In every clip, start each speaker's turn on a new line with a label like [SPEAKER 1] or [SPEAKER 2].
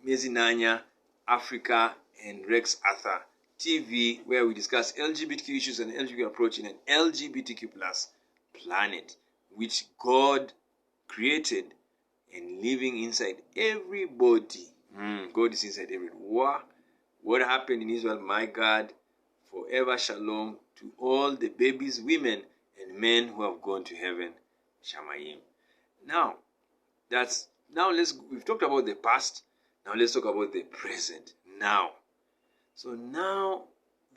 [SPEAKER 1] Mezinanya, Africa, and Rex Arthur TV, where we discuss LGBTQ issues and LGBTQ approach in an LGBTQ plus planet, which God created and living inside everybody. God is inside everybody. What happened in Israel, my God, forever shalom to all the babies, women, and men who have gone to heaven. Shamayim. Now, we've talked about the past. Now let's talk about the present. Now. So now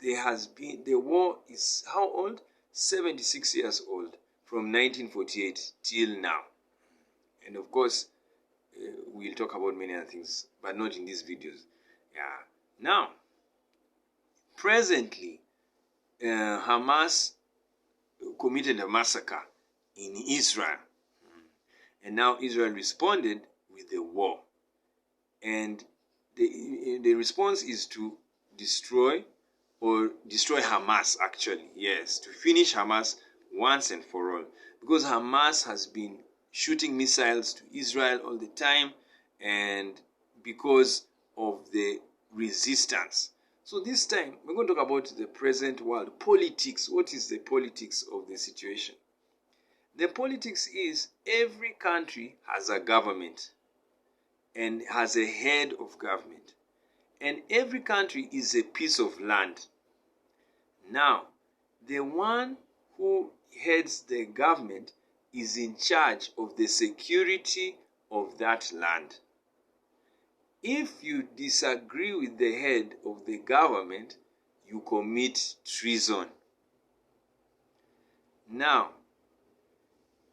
[SPEAKER 1] the war is how old? 76 years old, from 1948 till now. And of course, we'll talk about many other things, but not in these videos. Yeah. Now, presently, Hamas committed a massacre in Israel. And now Israel responded with the war. And the response is to destroy Hamas, actually. Yes, to finish Hamas once and for all. Because Hamas has been shooting missiles to Israel all the time, and because of the resistance. So this time, we're going to talk about the present world. Politics. What is the politics of the situation? The politics is every country has a government and has a head of government. And every country is a piece of land. Now, the one who heads the government is in charge of the security of that land. If you disagree with the head of the government, you commit treason. Now,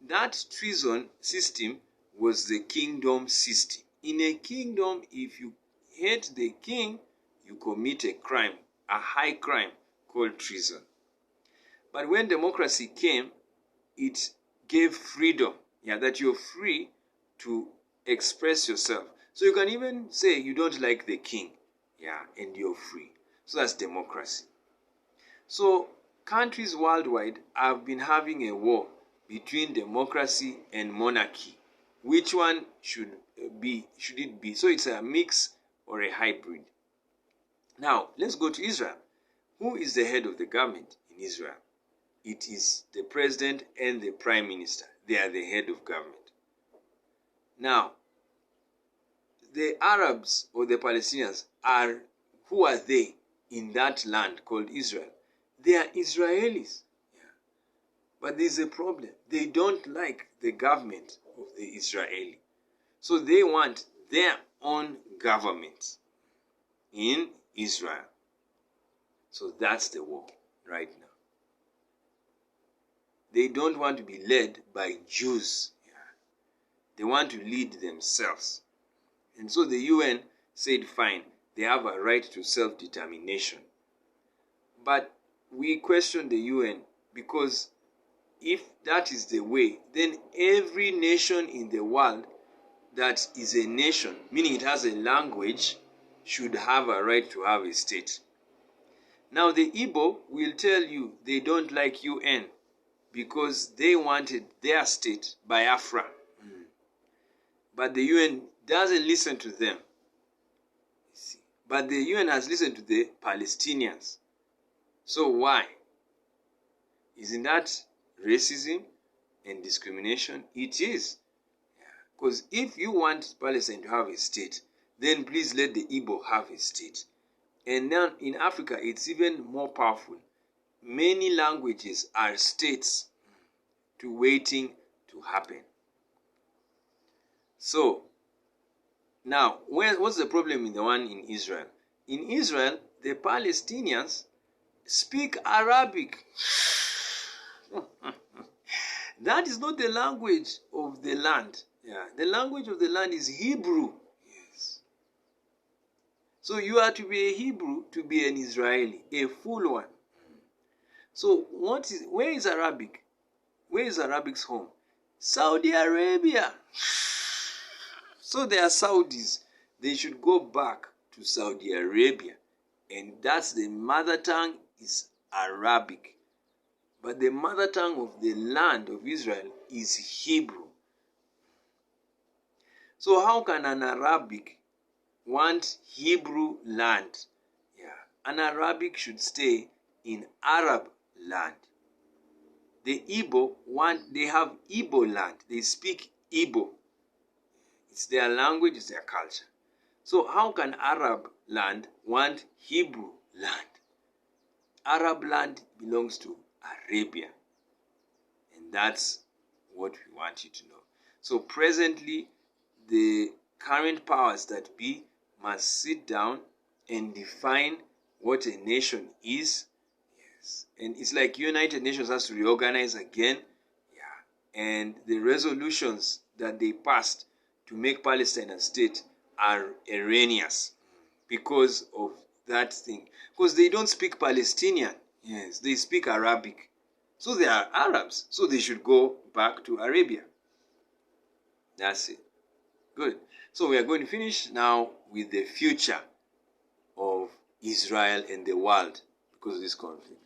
[SPEAKER 1] that treason system was the kingdom system. In a kingdom, if you hate the king, you commit a crime, a high crime called treason. But when democracy came, it gave freedom, that you're free to express yourself. So you can even say you don't like the king, and you're free. So that's democracy. So countries worldwide have been having a war between democracy and monarchy. Which one should it be? So it's a mix or a hybrid. Now, let's go to Israel. Who is the head of the government in Israel? It is the president and the prime minister. They are the head of government. Now, the Arabs or the Palestinians who are they in that land called Israel? They are Israelis. But there's a problem. They don't like the government of the Israeli. So they want their own government in Israel. So that's the war right now. They don't want to be led by Jews. They want to lead themselves. And so the UN said, fine, they have a right to self-determination. But we question the UN because if that is the way, then every nation in the world that is a nation, meaning it has a language, should have a right to have a state. Now the Igbo will tell you they don't like UN because they wanted their state, Biafra. But the UN doesn't listen to them. But the UN has listened to the Palestinians. So why? Isn't that racism and discrimination? It is. Because if you want Palestine to have a state, then please let the Igbo have a state. And now in Africa, it's even more powerful. Many languages are states waiting to happen. So, now, what's the problem in the one in Israel? In Israel, the Palestinians speak Arabic. That is not the language of the land. The language of the land is Hebrew. Yes. So you are to be a Hebrew to be an Israeli, a full one. So where is Arabic? Where is Arabic's home? Saudi Arabia. So they are Saudis. They should go back to Saudi Arabia. And that's the mother tongue is Arabic. But the mother tongue of the land of Israel is Hebrew. So how can an Arabic want Hebrew land. Yeah. And Arabic should stay in Arab land. The Igbo they have Igbo land. They speak Igbo. It's their language, it's their culture. So how can Arab land want Hebrew land? Arab land belongs to Arabia. And that's what we want you to know. So presently, the current powers that be must sit down and define what a nation is. Yes. And it's like United Nations has to reorganize again. Yeah. And the resolutions that they passed to make Palestine a state are erroneous because of that thing. Because they don't speak Palestinian. Yes, they speak Arabic. So they are Arabs. So they should go back to Arabia. That's it. Good. So we are going to finish now with the future of Israel and the world because of this conflict.